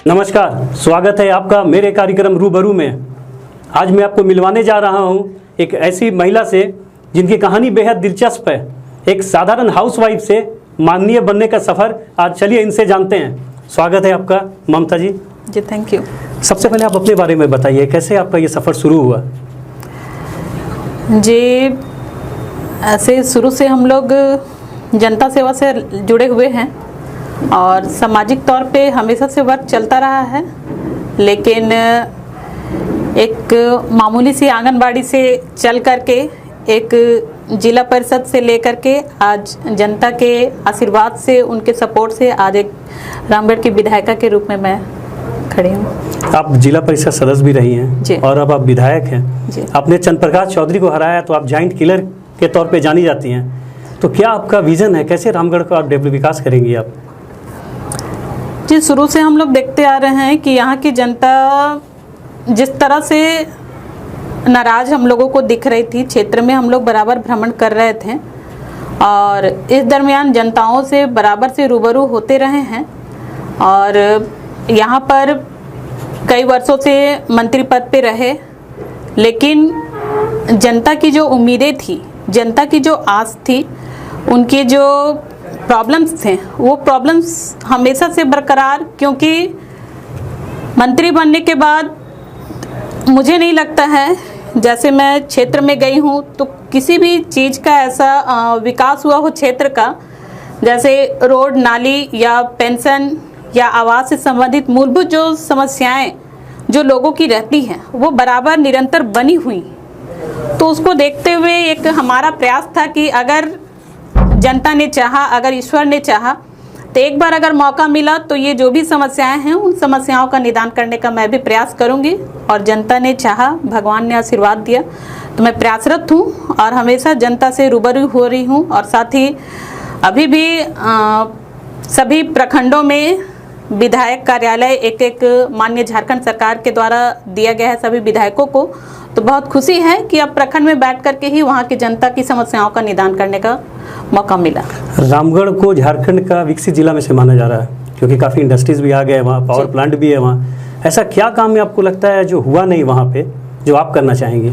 नमस्कार, स्वागत है आपका मेरे कार्यक्रम रूबरू में। आज मैं आपको मिलवाने जा रहा हूं एक ऐसी महिला से जिनकी कहानी बेहद दिलचस्प है। एक साधारण हाउसवाइफ से माननीय बनने का सफ़र, आज चलिए इनसे जानते हैं। स्वागत है आपका ममता जी। जी थैंक यू। सबसे पहले आप अपने बारे में बताइए, कैसे आपका ये सफ़र शुरू हुआ? जी ऐसे शुरू से हम लोग जनता सेवा से जुड़े हुए हैं और सामाजिक तौर पे हमेशा से वर्क चलता रहा है, लेकिन एक मामूली सी आंगनबाड़ी से चल करके एक जिला परिषद से लेकर के आज जनता के आशीर्वाद से, उनके सपोर्ट से आज एक रामगढ़ की विधायिका के रूप में मैं खड़ी हूँ। आप जिला परिषद सदस्य भी रही हैं और अब आप विधायक हैं। आपने चंद्रप्रकाश चौधरी को हराया तो आप जाइंट किलर के तौर पे जानी जाती हैं। तो क्या आपका विजन है, कैसे रामगढ़ को आप विकास करेंगी आप? जी शुरू से हम लोग देखते आ रहे हैं कि यहाँ की जनता जिस तरह से नाराज हम लोगों को दिख रही थी, क्षेत्र में हम लोग बराबर भ्रमण कर रहे थे और इस दरमियान जनताओं से बराबर से रूबरू होते रहे हैं और यहाँ पर कई वर्षों से मंत्री पद पे रहे, लेकिन जनता की जो उम्मीदें थी, जनता की जो आस थी, उनके जो प्रॉब्लम्स थे वो प्रॉब्लम्स हमेशा से बरकरार, क्योंकि मंत्री बनने के बाद मुझे नहीं लगता है, जैसे मैं क्षेत्र में गई हूँ तो किसी भी चीज़ का ऐसा विकास हुआ हो क्षेत्र का, जैसे रोड, नाली या पेंशन या आवास से संबंधित मूलभूत जो समस्याएं जो लोगों की रहती हैं वो बराबर निरंतर बनी हुई। तो उसको देखते हुए एक हमारा प्रयास था कि अगर जनता ने चाहा, अगर ईश्वर ने चाहा तो एक बार अगर मौका मिला तो ये जो भी समस्याएं हैं उन समस्याओं का निदान करने का मैं भी प्रयास करूंगी। और जनता ने चाहा, भगवान ने आशीर्वाद दिया तो मैं प्रयासरत हूँ और हमेशा जनता से रूबरू हो रही हूँ। और साथ ही अभी भी सभी प्रखंडों में विधायक कार्यालय एक एक माननीय झारखंड सरकार के द्वारा दिया गया है सभी विधायकों को। तो बहुत खुशी है कि अब प्रखंड में बैठ करके ही वहाँ की जनता की समस्याओं का निदान करने का मौका मिला। रामगढ़ को झारखंड का विकसित जिला में से माना जा रहा है, क्योंकि काफ़ी इंडस्ट्रीज भी आ गए वहाँ, पावर प्लांट भी है वहाँ। ऐसा क्या काम में आपको लगता है जो हुआ नहीं वहाँ पे, जो आप करना चाहेंगे?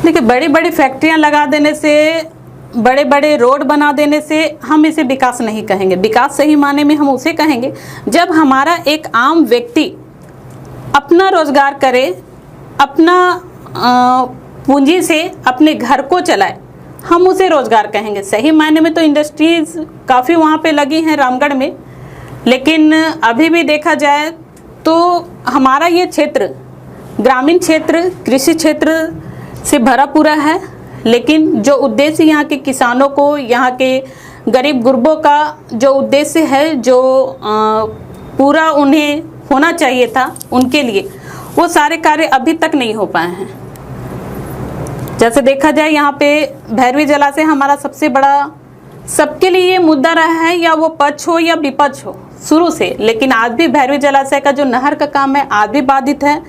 देखिए, बड़ी बड़ी फैक्ट्रियाँ लगा देने से, बड़े बड़े रोड बना देने से हम इसे विकास नहीं कहेंगे। विकास सही माने में हम उसे कहेंगे जब हमारा एक आम व्यक्ति अपना रोजगार करे, अपना पूंजी से अपने घर को चलाए, हम उसे रोजगार कहेंगे। सही मायने में तो इंडस्ट्रीज काफ़ी वहाँ पे लगी हैं रामगढ़ में, लेकिन अभी भी देखा जाए तो हमारा ये क्षेत्र ग्रामीण क्षेत्र, कृषि क्षेत्र से भरा पूरा है। लेकिन जो उद्देश्य यहाँ के किसानों को, यहाँ के गरीब गुरबों का जो उद्देश्य है, जो पूरा उन्हें होना चाहिए था उनके लिए, वो सारे कार्य अभी तक नहीं हो पाए हैं। जैसे देखा जाए यहाँ पे भैरवी जलाशय हमारा सबसे बड़ा, सबके लिए ये मुद्दा रहा है, या वो पक्ष हो या विपक्ष हो शुरू से। लेकिन आज भी भैरवी जलाशय का जो नहर का काम है आज भी बाधित है,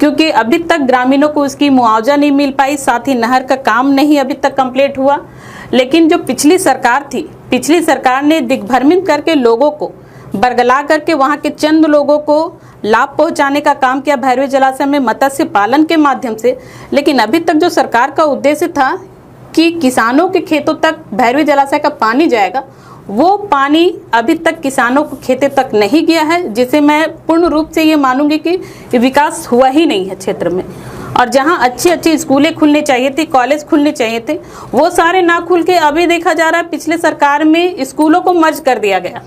क्योंकि अभी तक ग्रामीणों को उसकी मुआवजा नहीं मिल पाई, साथ ही नहर का काम नहीं अभी तक कंप्लीट हुआ। लेकिन जो पिछली सरकार थी, पिछली सरकार ने दिग्भ्रमित करके लोगों को बरगला करके वहाँ के चंद लोगों को लाभ पहुंचाने का काम किया भैरवी जलाशय में मत्स्य पालन के माध्यम से। लेकिन अभी तक जो सरकार का उद्देश्य था कि किसानों के खेतों तक भैरवी जलाशय का पानी जाएगा, वो पानी अभी तक किसानों को खेतों तक नहीं गया है, जिसे मैं पूर्ण रूप से ये मानूंगी कि विकास हुआ ही नहीं है क्षेत्र में। और जहाँ अच्छी अच्छी स्कूलें खुलने चाहिए थी, कॉलेज खुलने चाहिए थे, वो सारे ना खुल के अभी देखा जा रहा है पिछले सरकार में स्कूलों को मर्ज कर दिया गया।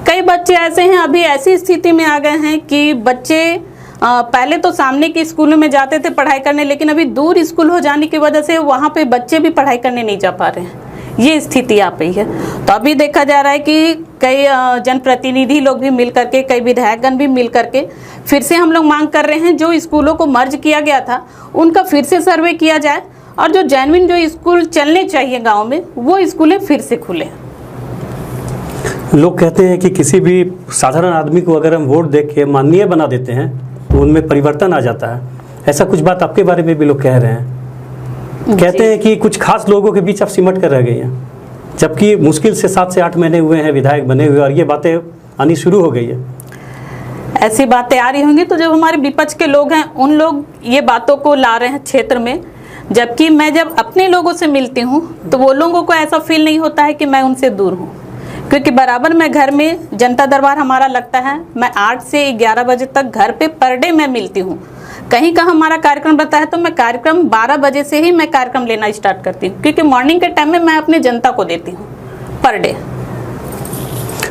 कई बच्चे ऐसे हैं, अभी ऐसी स्थिति में आ गए हैं कि बच्चे पहले तो सामने के स्कूलों में जाते थे पढ़ाई करने, लेकिन अभी दूर स्कूल हो जाने की वजह से वहाँ पे बच्चे भी पढ़ाई करने नहीं जा पा रहे हैं। ये स्थिति आ गई है। तो अभी देखा जा रहा है कि कई जनप्रतिनिधि लोग भी मिल करके, कई विधायकगण भी मिल करके फिर से हम लोग मांग कर रहे हैं जो स्कूलों को मर्ज किया गया था उनका फिर से सर्वे किया जाए और जो जेन्युइन जो स्कूल चलने चाहिए गाँव में वो स्कूलें फिर से खुले। लोग कहते हैं कि किसी भी साधारण आदमी को अगर हम वोट दे के माननीय बना देते हैं तो उनमें परिवर्तन आ जाता है। ऐसा कुछ बात आपके बारे में भी लोग कह रहे हैं, कहते हैं कि कुछ खास लोगों के बीच आप सिमट कर रह गई हैं, जबकि मुश्किल से 7 से 8 महीने हुए हैं विधायक बने हुए और ये बातें आनी शुरू हो गई है। ऐसी बातें आ रही होंगी तो जब हमारे विपक्ष के लोग हैं उन लोग ये बातों को ला रहे हैं क्षेत्र में, जबकि मैं जब अपने लोगों से मिलती हूँ तो वो लोगों को ऐसा फील नहीं होता है कि मैं उनसे दूर हूँ, क्योंकि बराबर मैं घर में जनता दरबार हमारा लगता है, मैं 8 से 11 बजे तक घर पे पर डे मैं मिलती हूँ। कहीं का हमारा कार्यक्रम रहता है तो मैं कार्यक्रम 12 बजे से ही मैं कार्यक्रम लेना स्टार्ट करती हूँ, क्योंकि मॉर्निंग के टाइम में मैं अपने जनता को देती हूँ पर डे।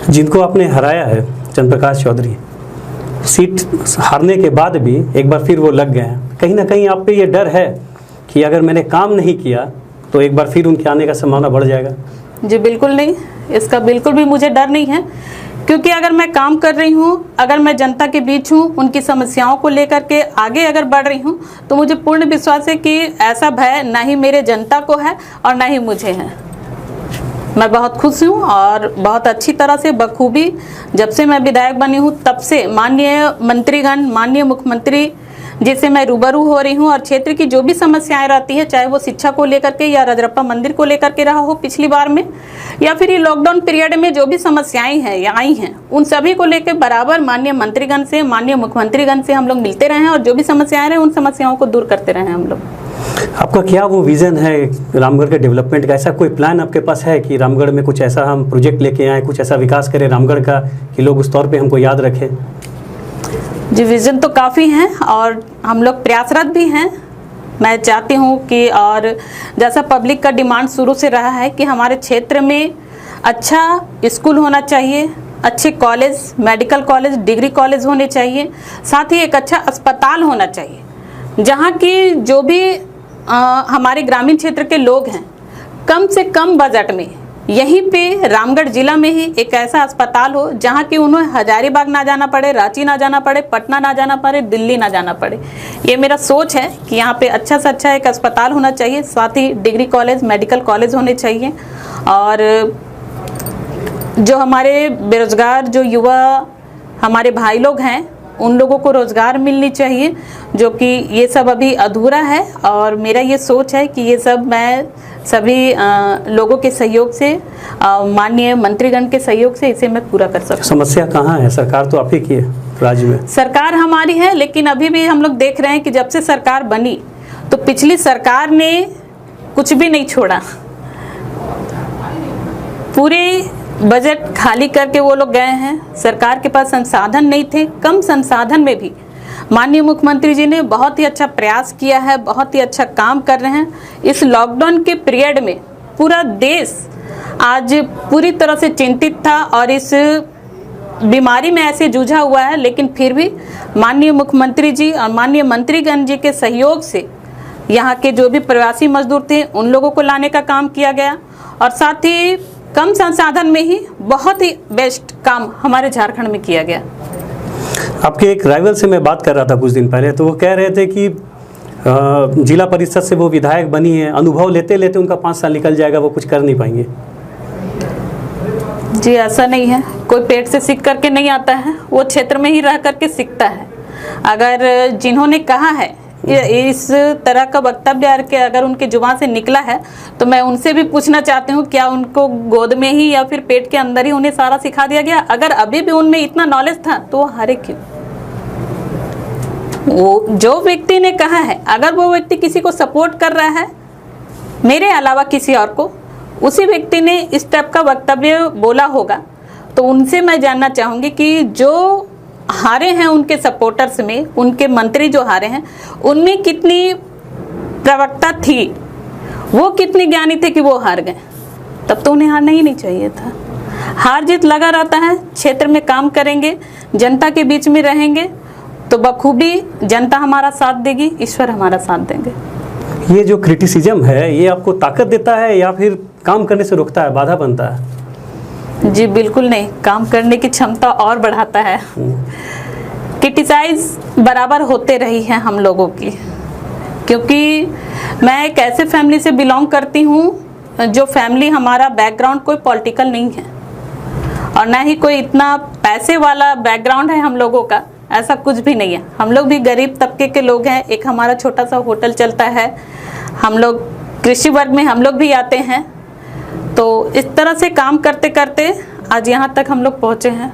जिनको आपने हराया है चंद्र प्रकाश चौधरी, सीट हारने के बाद भी एक बार फिर वो लग गए हैं, कहीं ना कहीं आप पे ये डर है कि अगर मैंने काम नहीं किया तो एक बार फिर उनके आने का संभावना बढ़ जाएगा? जी बिल्कुल नहीं, इसका बिल्कुल भी मुझे डर नहीं है, क्योंकि अगर मैं काम कर रही हूँ, अगर मैं जनता के बीच हूँ, उनकी समस्याओं को लेकर के आगे अगर बढ़ रही हूँ, तो मुझे पूर्ण विश्वास है कि ऐसा भय ना ही मेरे जनता को है और ना ही मुझे है। मैं बहुत खुश हूँ और बहुत अच्छी तरह से बखूबी जब से मैं विधायक बनी हूँ तब से माननीय मंत्रीगण, माननीय मुख्यमंत्री जी से मैं रूबरू हो रही हूँ, और क्षेत्र की जो भी समस्याएं रहती है, चाहे वो शिक्षा को लेकर के या रजरप्पा मंदिर को लेकर के रहा हो पिछली बार में, या फिर ये लॉकडाउन पीरियड में जो भी समस्याएं हैं या आई हैं, उन सभी को लेकर बराबर माननीय मंत्रीगण से, माननीय मुख्यमंत्रीगण से हम लोग मिलते रहे हैं और जो भी समस्याएं रहे उन समस्याओं को दूर करते रहे हैं हम लोग। आपका क्या वो विज़न है रामगढ़ के डेवलपमेंट का? ऐसा कोई प्लान आपके पास है कि रामगढ़ में कुछ ऐसा हम प्रोजेक्ट लेके आए, कुछ ऐसा विकास करें रामगढ़ का कि लोग उस तौर पे हमको याद रखें? जी विज़न तो काफ़ी हैं और हम लोग प्रयासरत भी हैं। मैं चाहती हूँ कि, और जैसा पब्लिक का डिमांड शुरू से रहा है कि हमारे क्षेत्र में अच्छा स्कूल होना चाहिए, अच्छे college, medical college, degree college होने चाहिए, साथ ही एक अच्छा अस्पताल होना चाहिए जहाँ की जो भी हमारे ग्रामीण क्षेत्र के लोग हैं कम से कम बजट में यहीं पे रामगढ़ जिला में ही एक ऐसा अस्पताल हो जहाँ कि उन्हें हजारीबाग ना जाना पड़े, रांची ना जाना पड़े, पटना ना जाना पड़े, दिल्ली ना जाना पड़े। ये मेरा सोच है कि यहाँ पे अच्छा से अच्छा एक अस्पताल होना चाहिए, साथ ही डिग्री कॉलेज, मेडिकल कॉलेज होने चाहिए, और जो हमारे बेरोजगार जो युवा हमारे भाई लोग हैं उन लोगों को रोज़गार मिलनी चाहिए, जो कि ये सब अभी अधूरा है। और मेरा ये सोच है कि ये सब मैं सभी लोगों के सहयोग से, माननीय मंत्रीगण के सहयोग से इसे मैं पूरा कर सकूं। समस्या कहाँ है? सरकार तो आप ही की है राज्य में। सरकार हमारी है, लेकिन अभी भी हम लोग देख रहे हैं कि जब से सरकार बनी तो पिछली सरकार ने कुछ भी नहीं छोड़ा, पूरे बजट खाली करके वो लोग गए हैं। सरकार के पास संसाधन नहीं थे, कम संसाधन में भी माननीय मुख्यमंत्री जी ने बहुत ही अच्छा प्रयास किया है, बहुत ही अच्छा काम कर रहे हैं। इस लॉकडाउन के पीरियड में पूरा देश आज पूरी तरह से चिंतित था और इस बीमारी में ऐसे जूझा हुआ है, लेकिन फिर भी माननीय मुख्यमंत्री जी और माननीय मंत्रीगण जी के सहयोग से यहाँ के जो भी प्रवासी मजदूर थे उन लोगों को लाने का काम किया गया, और साथ ही कम संसाधन में ही बहुत ही बेस्ट काम हमारे झारखंड में किया गया। आपके एक राइवल से मैं बात कर रहा था कुछ दिन पहले, तो वो कह रहे थे कि जिला परिषद से वो विधायक बनी है, अनुभव लेते लेते उनका 5 साल निकल जाएगा, वो कुछ कर नहीं पाएंगे। जी ऐसा नहीं है, कोई पेट से सीख करके नहीं आता है, वो क्षेत्र में ही रह करके सीखता है। अगर जिन्होंने कहा है इस तरह का वक्तव्य के अगर उनके जुबान से निकला है तो मैं उनसे भी पूछना चाहती हूँ, क्या उनको गोद में ही या फिर पेट के अंदर ही उन्हें सारा सिखा दिया गया? अगर अभी भी उनमें इतना नॉलेज था तो वो हारे क्यों? वो जो व्यक्ति ने कहा है, अगर वो व्यक्ति किसी को सपोर्ट कर रहा है मेरे अलावा किसी और को, उसी व्यक्ति ने इस टाइप का वक्तव्य बोला होगा, तो उनसे मैं जानना चाहूँगी कि जो हारे हैं उनके सपोर्टर्स में, उनके मंत्री जो हारे हैं उनमें कितनी प्रवक्ता थी, वो कितने ज्ञानी थे कि वो हार गए? तब तो उन्हें हारना ही नहीं चाहिए था। हार जीत लगा रहता है, क्षेत्र में काम करेंगे, जनता के बीच में रहेंगे तो बखूबी जनता हमारा साथ देगी, ईश्वर हमारा साथ देंगे। ये जो क्रिटिसिज्म है ये आपको ताकत देता है या फिर काम करने से रोकता है, बाधा बनता है? जी बिल्कुल नहीं, काम करने की क्षमता और बढ़ाता है। क्रिटिसाइज बराबर होते रही है हम लोगों की, क्योंकि मैं एक ऐसे फैमिली से बिलोंग करती हूँ जो फैमिली हमारा बैकग्राउंड कोई पॉलिटिकल नहीं है और ना ही कोई इतना पैसे वाला बैकग्राउंड है हम लोगों का, ऐसा कुछ भी नहीं है। हम लोग भी गरीब तबके के लोग हैं, एक हमारा छोटा सा होटल चलता है, हम लोग कृषि वर्ग में हम लोग भी आते हैं। तो इस तरह से काम करते करते आज यहाँ तक हम लोग पहुँचे हैं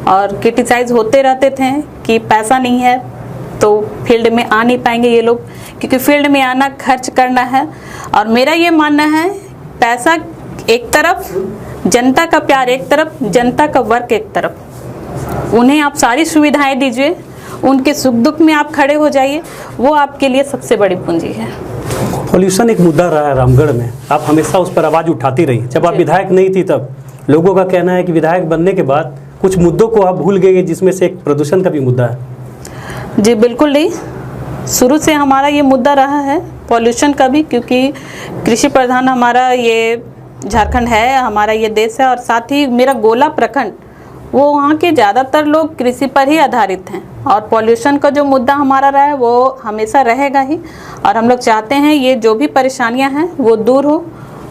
और क्रिटिसाइज होते रहते थे कि पैसा नहीं है तो फील्ड में आ नहीं पाएंगे ये लोग, क्योंकि फील्ड में आना खर्च करना है। और मेरा ये मानना है पैसा एक तरफ, जनता का प्यार एक तरफ, जनता का वर्क एक तरफ। उन्हें आप सारी सुविधाएं दीजिए, उनके सुख दुख में आप खड़े हो जाइए, वो आपके लिए सबसे बड़ी पूंजी है। पॉल्यूशन एक मुद्दा रहा है रामगढ़ में, आप हमेशा उस पर आवाज़ उठाती रही। जब आप विधायक नहीं थी तब लोगों का कहना है कि विधायक बनने के बाद कुछ मुद्दों को आप भूल गए, जिसमें से एक प्रदूषण का भी मुद्दा है। जी बिल्कुल नहीं, शुरू से हमारा ये मुद्दा रहा है पॉल्यूशन का भी, क्योंकि कृषि प्रधान हमारा ये झारखंड है, हमारा ये देश है। और साथ ही मेरा गोला प्रखंड, वो वहाँ के ज़्यादातर लोग कृषि पर ही आधारित हैं। और पॉल्यूशन का जो मुद्दा हमारा रहा है वो हमेशा रहेगा ही। और हम लोग चाहते हैं ये जो भी परेशानियाँ हैं वो दूर हो,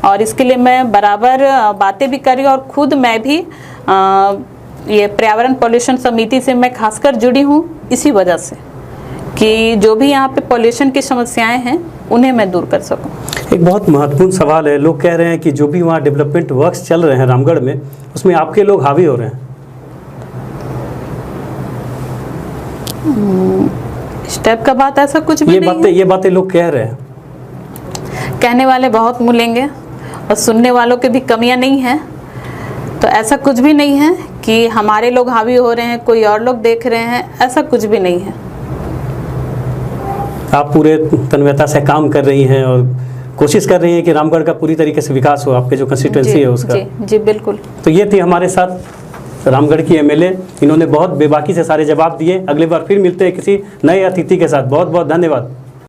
और इसके लिए मैं बराबर बातें भी कर रही हूँ। और खुद मैं भी ये पर्यावरण पॉल्यूशन समिति से मैं खासकर जुड़ी हूँ इसी वजह से, कि जो भी यहाँ पे पॉल्यूशन की समस्याएं हैं उन्हें मैं दूर कर सकूँ। एक बहुत महत्वपूर्ण सवाल है, लोग कह रहे हैं कि जो भी वहाँ डेवलपमेंट वर्क्स चल रहे हैं रामगढ़ में, उसमें आपके लोग हावी हो रहे हैं। इस टाइप का बात ऐसा कुछ भी नहीं है। ये बातें लोग कह रहे हैं। कहने वाले बहुत मिलेंगे और सुनने वालों की भी कमियां नहीं है। तो ऐसा कुछ भी नहीं है कि हमारे लोग हावी हो रहे हैं, कोई और लोग देख रहे हैं, ऐसा कुछ भी नहीं है। आप पूरे तन्मयता से काम कर रही हैं और कोशिश कर रही हैं कि रामगढ़ का पूरी तरीके से विकास हो, आपके जो कंस्टिट्यूएंसी है उसका। जी बिल्कुल। तो ये थी हमारे साथ रामगढ़ की एमएलए, इन्होंने बहुत बेबाकी से सारे जवाब दिए। अगली बार फिर मिलते हैं किसी नए अतिथि के साथ। बहुत बहुत धन्यवाद।